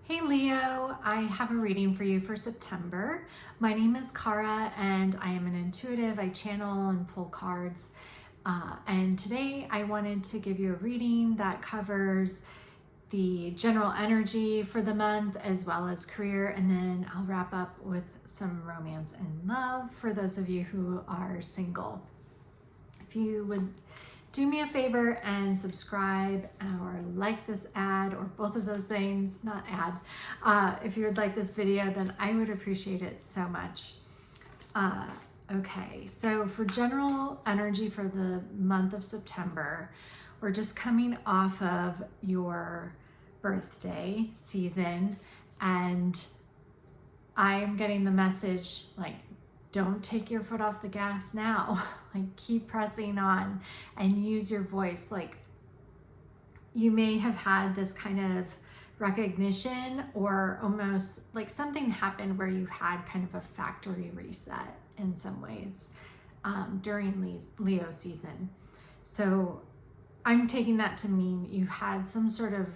Hey Leo, I have a reading for you for September. My name is Cara and I am an intuitive. I channel and pull cards. And today I wanted to give you a reading that covers the general energy for the month as well as career. And then I'll wrap up with some romance and love for those of you who are single. If you would do me a favor and subscribe or like this ad or both of those things, not ad. If you would like this video, then I would appreciate it so much. Okay, so for general energy for the month of September, we're just coming off of your birthday season, and I'm getting the message like, don't take your foot off the gas now. Like, keep pressing on and use your voice. Like, you may have had this kind of recognition, or almost like something happened where you had kind of a factory reset in some ways during Leo season. So I'm taking that to mean you had some sort of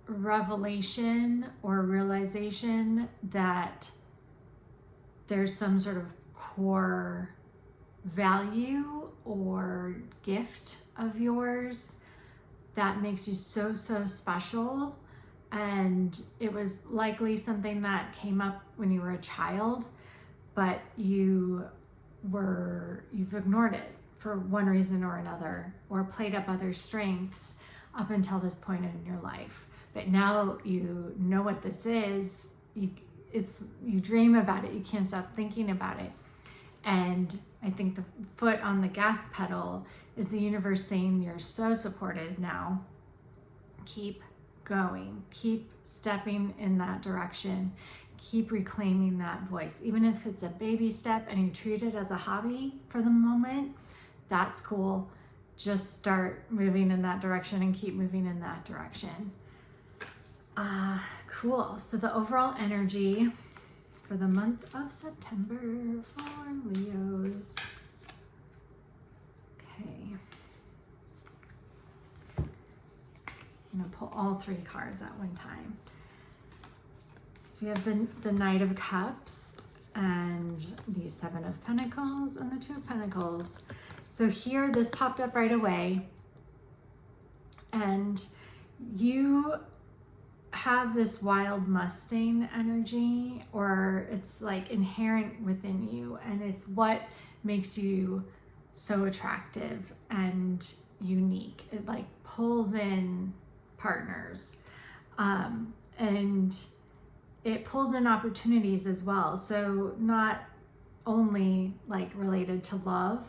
revelation or realization that there's some sort of core value or gift of yours that makes you so special. And it was likely something that came up when you were a child, but you've ignored it for one reason or another, or played up other strengths up until this point in your life. But now you know what this is. You dream about it. You can't stop thinking about it. And I think the foot on the gas pedal is the universe saying you're so supported now. Keep going. Keep stepping in that direction. Keep reclaiming that voice. Even if it's a baby step and you treat it as a hobby for the moment, that's cool. Just start moving in that direction and keep moving in that direction. Cool. So the overall energy for the month of September for Leos. Okay. I'm going to pull all three cards at one time. So we have the Knight of Cups and the Seven of Pentacles and the Two of Pentacles. So here, this popped up right away. And you have this wild Mustang energy, or it's like inherent within you, and it's what makes you so attractive and unique. It like pulls in partners, and it pulls in opportunities as well. So not only like related to love,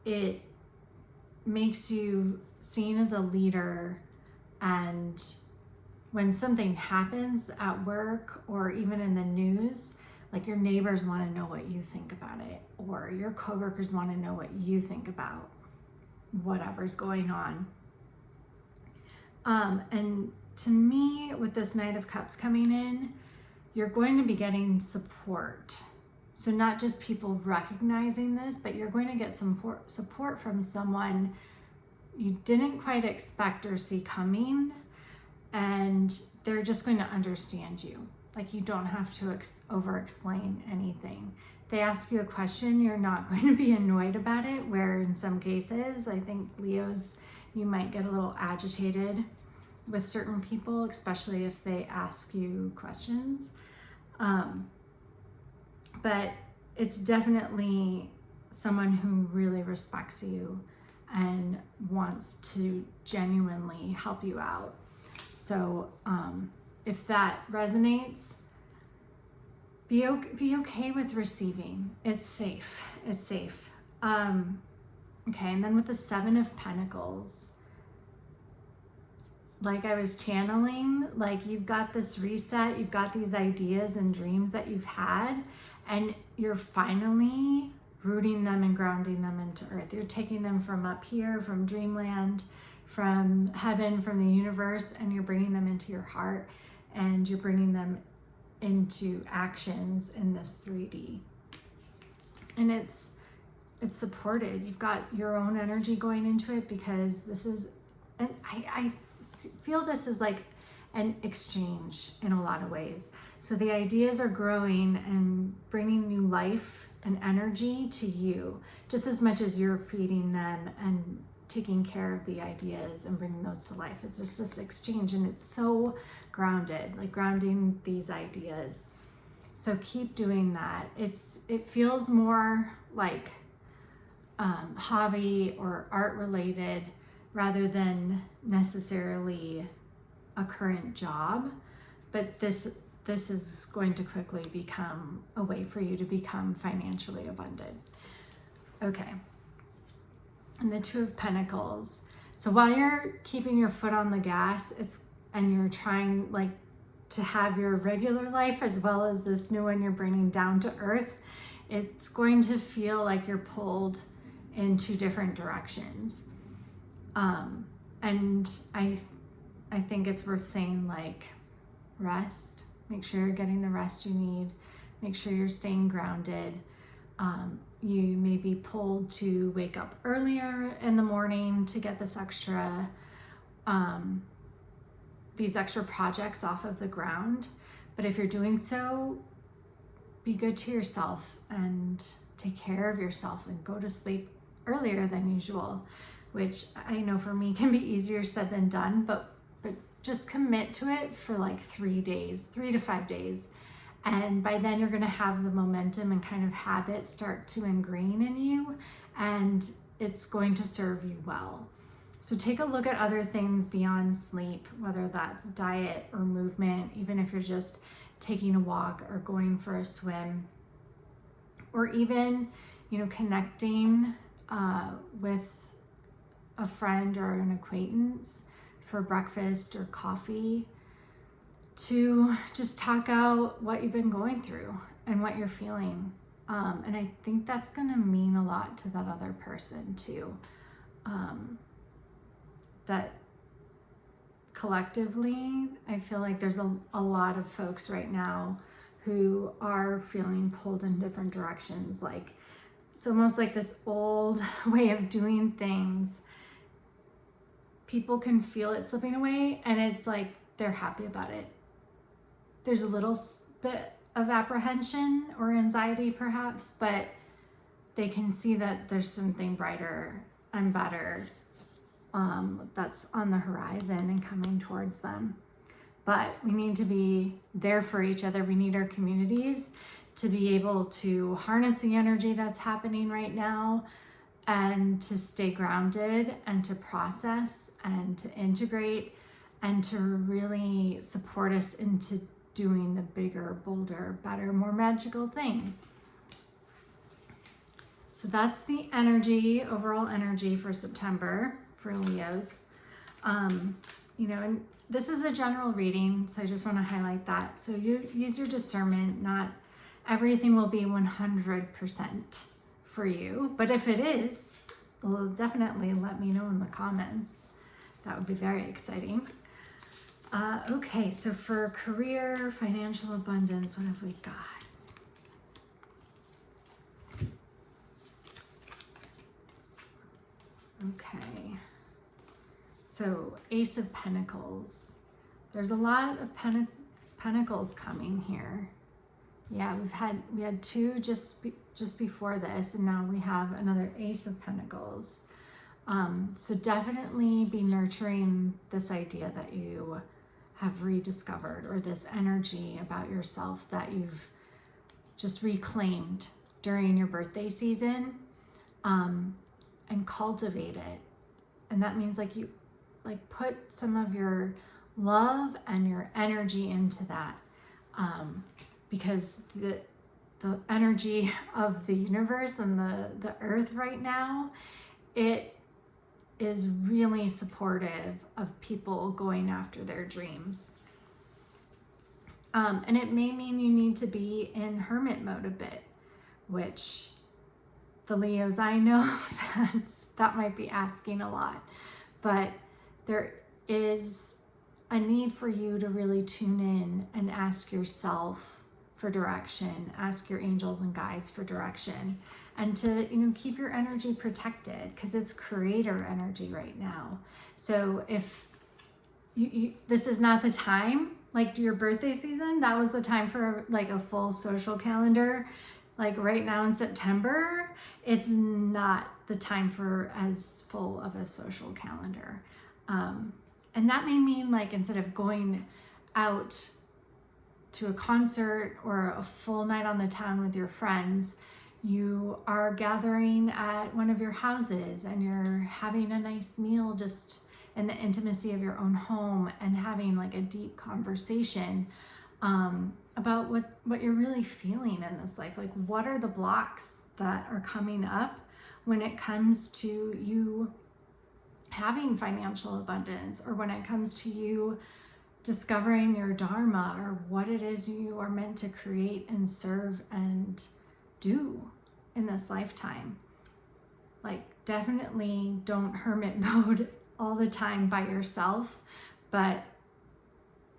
it makes you seen as a leader. And when something happens at work or even in the news, like your neighbors want to know what you think about it, or your coworkers want to know what you think about whatever's going on. And to me, with this Knight of Cups coming in, you're going to be getting support. So not just people recognizing this, but you're going to get some support from someone you didn't quite expect or see coming. And they're just going to understand you. Like, you don't have to over-explain anything. They ask you a question, you're not going to be annoyed about it, where in some cases, I think Leos, you might get a little agitated with certain people, especially if they ask you questions. But it's definitely someone who really respects you and wants to genuinely help you out. So if that resonates, be okay with receiving. It's safe. It's safe. Okay, and then with the Seven of Pentacles, like I was channeling, like you've got this reset, you've got these ideas and dreams that you've had, and you're finally rooting them and grounding them into earth. You're taking them from up here, from dreamland, from heaven, from the universe, and you're bringing them into your heart, and you're bringing them into actions in this 3D. And it's supported. You've got your own energy going into it, because this is, and I feel this is like and exchange in a lot of ways. So the ideas are growing and bringing new life and energy to you, just as much as you're feeding them and taking care of the ideas and bringing those to life. It's just this exchange, and it's so grounded, like grounding these ideas. So keep doing that. It feels more like hobby or art related rather than necessarily a current job, but this is going to quickly become a way for you to become financially abundant. Okay. And the Two of Pentacles. So while you're keeping your foot on the gas, and you're trying like to have your regular life as well as this new one you're bringing down to earth, it's going to feel like you're pulled in two different directions. And I think it's worth saying, like, rest. Make sure you're getting the rest you need. Make sure you're staying grounded. You may be pulled to wake up earlier in the morning to get these extra projects off of the ground. But if you're doing so, be good to yourself and take care of yourself and go to sleep earlier than usual, which I know for me can be easier said than done, but just commit to it for like 3 to 5 days. And by then you're going to have the momentum and kind of habits start to ingrain in you, and it's going to serve you well. So take a look at other things beyond sleep, whether that's diet or movement, even if you're just taking a walk or going for a swim, or even, connecting with a friend or an acquaintance for breakfast or coffee to just talk out what you've been going through and what you're feeling. And I think that's going to mean a lot to that other person too. That collectively, I feel like there's a lot of folks right now who are feeling pulled in different directions. Like, it's almost like this old way of doing things. People can feel it slipping away, and it's like they're happy about it. There's a little bit of apprehension or anxiety perhaps, but they can see that there's something brighter and better that's on the horizon and coming towards them. But we need to be there for each other. We need our communities to be able to harness the energy that's happening right now and to stay grounded and to process and to integrate and to really support us into doing the bigger, bolder, better, more magical thing. So that's the energy, overall energy for September for Leos. And this is a general reading, so I just want to highlight that. So you use your discernment. Not everything will be 100% for you, but if it is, well, definitely let me know in the comments. That would be very exciting. Okay, so for career, financial abundance, what have we got? Okay, so Ace of Pentacles. There's a lot of pentacles coming here. Yeah, we had two just before this, and now we have another Ace of Pentacles. So definitely be nurturing this idea that you have rediscovered, or this energy about yourself that you've just reclaimed during your birthday season, and cultivate it. And that means you put some of your love and your energy into that, because the energy of the universe and the earth right now, it is really supportive of people going after their dreams. And it may mean you need to be in hermit mode a bit, which the Leos I know, that might be asking a lot. But there is a need for you to really tune in and ask yourself for direction, ask your angels and guides for direction, and to keep your energy protected, because it's creator energy right now. So if this is not the time, like your birthday season, that was the time for like a full social calendar. Like right now in September, it's not the time for as full of a social calendar. And that may mean like instead of going out to a concert or a full night on the town with your friends, you are gathering at one of your houses and you're having a nice meal just in the intimacy of your own home and having like a deep conversation about what you're really feeling in this life. Like, what are the blocks that are coming up when it comes to you having financial abundance, or when it comes to you discovering your dharma, or what it is you are meant to create and serve and do in this lifetime. Like, definitely don't hermit mode all the time by yourself, but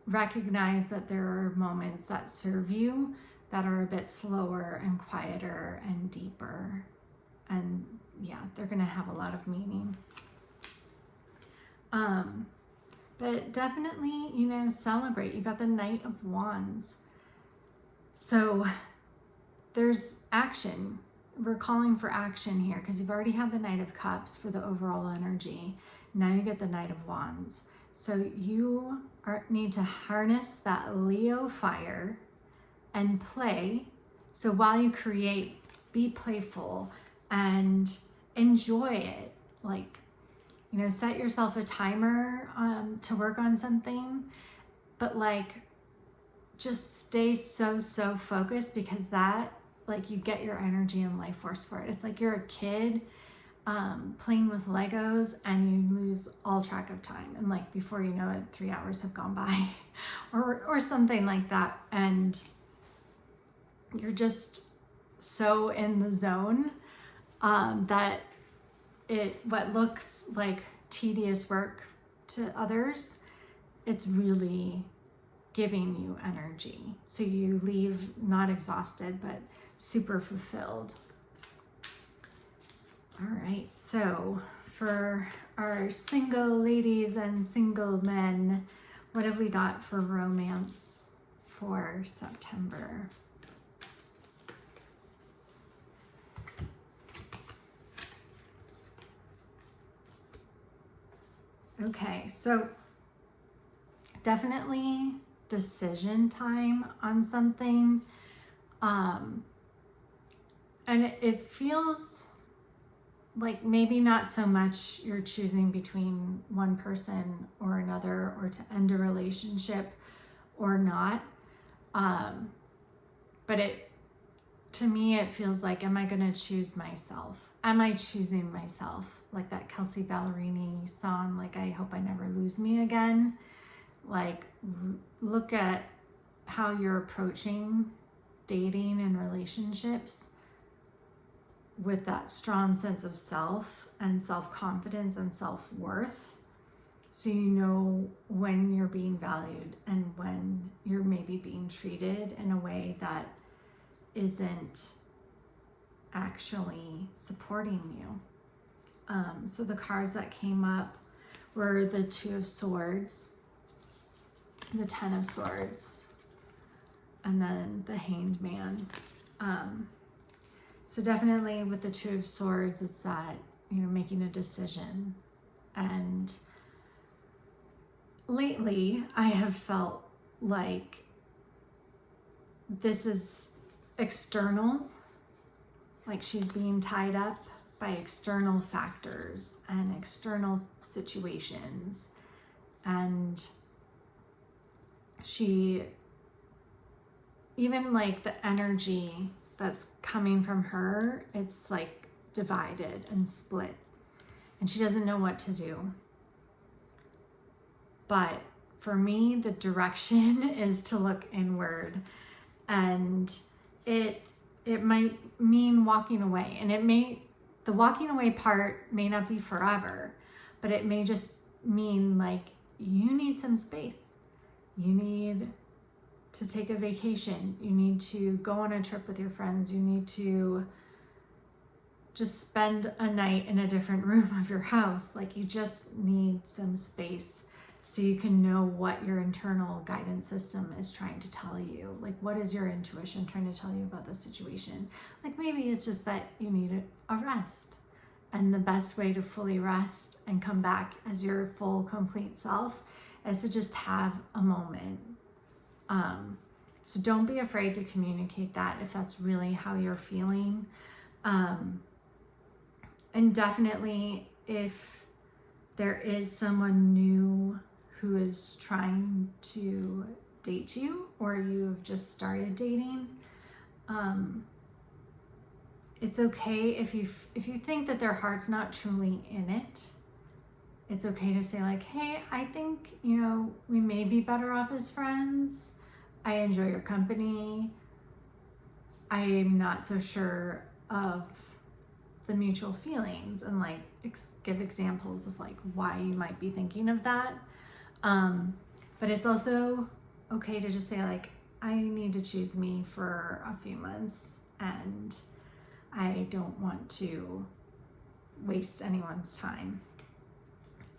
recognize that there are moments that serve you that are a bit slower and quieter and deeper. And yeah, they're going to have a lot of meaning. But definitely, celebrate. You got the Knight of Wands. So there's action. We're calling for action here because you've already had the Knight of Cups for the overall energy. Now you get the Knight of Wands. So you need to harness that Leo fire and play. So while you create, be playful and enjoy it. Like, set yourself a timer to work on something, but like just stay so focused, because that, like, you get your energy and life force for it. It's like you're a kid playing with Legos and you lose all track of time, and like before you know it, 3 hours have gone by or something like that, and you're just so in the zone that what looks like tedious work to others, it's really giving you energy. So you leave not exhausted, but super fulfilled. All right, so for our single ladies and single men, what have we got for romance for September? Okay, so definitely decision time on something. And it feels like maybe not so much you're choosing between one person or another, or to end a relationship or not. But to me, it feels like, am I going to choose myself? Am I choosing myself? Like that Kelsea Ballerini song, like, I hope I never lose me again. Like, look at how you're approaching dating and relationships with that strong sense of self and self-confidence and self-worth. So you know when you're being valued and when you're maybe being treated in a way that isn't actually supporting you. So the cards that came up were the Two of Swords, the Ten of Swords, and then the Hanged Man. So definitely with the Two of Swords, it's that, making a decision. And lately, I have felt like this is external, like she's being tied up by external factors and external situations. And she, even like the energy that's coming from her, it's like divided and split, and she doesn't know what to do. But for me, the direction is to look inward, and it might mean walking away, and the walking away part may not be forever, but it may just mean like you need some space. You need to take a vacation. You need to go on a trip with your friends. You need to just spend a night in a different room of your house. Like, you just need some space so you can know what your internal guidance system is trying to tell you. Like, what is your intuition trying to tell you about the situation? Like, maybe it's just that you need a rest. And the best way to fully rest and come back as your full, complete self is to just have a moment. So don't be afraid to communicate that if that's really how you're feeling. And definitely, if there is someone new who is trying to date you, or you've just started dating, it's okay if you think that their heart's not truly in it. It's okay to say like, hey, I think, we may be better off as friends. I enjoy your company. I'm not so sure of the mutual feelings, and like give examples of like why you might be thinking of that. But it's also okay to just say like, I need to choose me for a few months, and I don't want to waste anyone's time.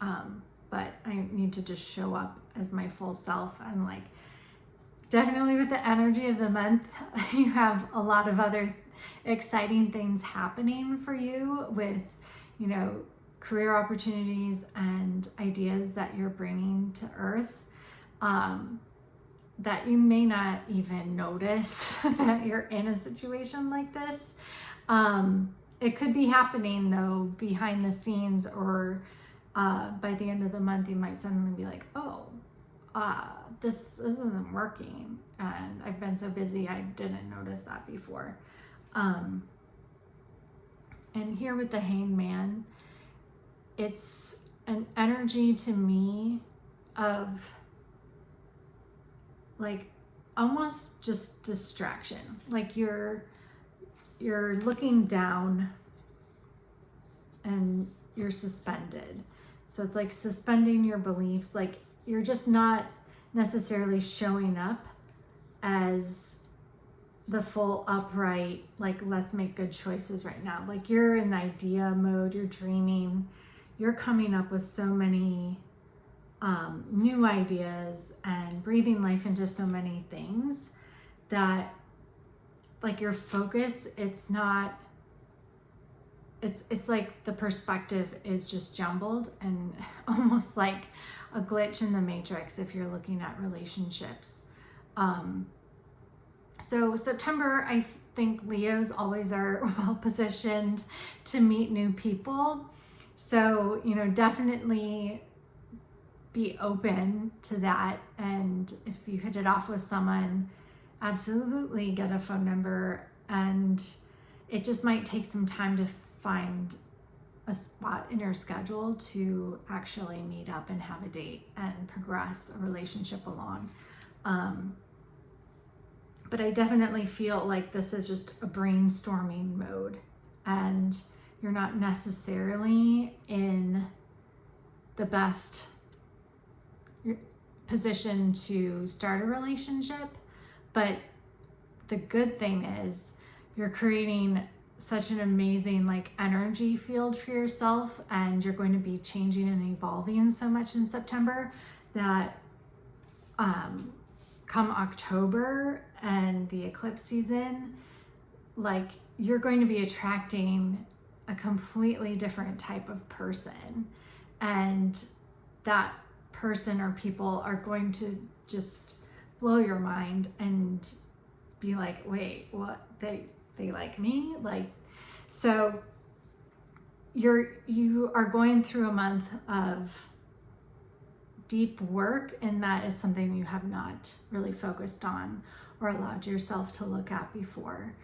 But I need to just show up as my full self. And like, definitely with the energy of the month, you have a lot of other exciting things happening for you with, career opportunities and ideas that you're bringing to earth, that you may not even notice that you're in a situation like this. It could be happening though behind the scenes, or by the end of the month, you might suddenly be like, oh, this isn't working, and I've been so busy I didn't notice that before. And here with the Hanged Man, it's an energy to me of like almost just distraction. Like you're looking down and you're suspended. So it's like suspending your beliefs. Like you're just not necessarily showing up as the full upright, like, let's make good choices right now. Like you're in idea mode, you're dreaming, you're coming up with so many new ideas and breathing life into so many things that like your focus, it's like the perspective is just jumbled and almost like a glitch in the matrix if you're looking at relationships. So September, I think Leos always are well positioned to meet new people. So, definitely be open to that. And if you hit it off with someone, absolutely get a phone number. And it just might take some time to find a spot in your schedule to actually meet up and have a date and progress a relationship along. But I definitely feel like this is just a brainstorming mode, and you're not necessarily in the best position to start a relationship. But the good thing is you're creating such an amazing like energy field for yourself, and you're going to be changing and evolving so much in September that come October and the eclipse season, like you're going to be attracting a completely different type of person, and that person or people are going to just blow your mind and be like, wait, what? They like me? Like, so you are going through a month of deep work in that it's something you have not really focused on or allowed yourself to look at before.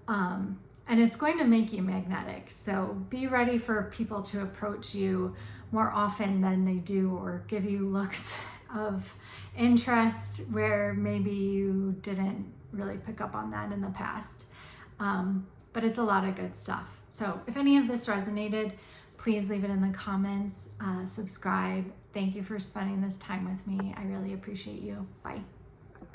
And it's going to make you magnetic. So be ready for people to approach you more often than they do, or give you looks of interest where maybe you didn't really pick up on that in the past. But it's a lot of good stuff. So if any of this resonated, please leave it in the comments, subscribe. Thank you for spending this time with me. I really appreciate you. Bye.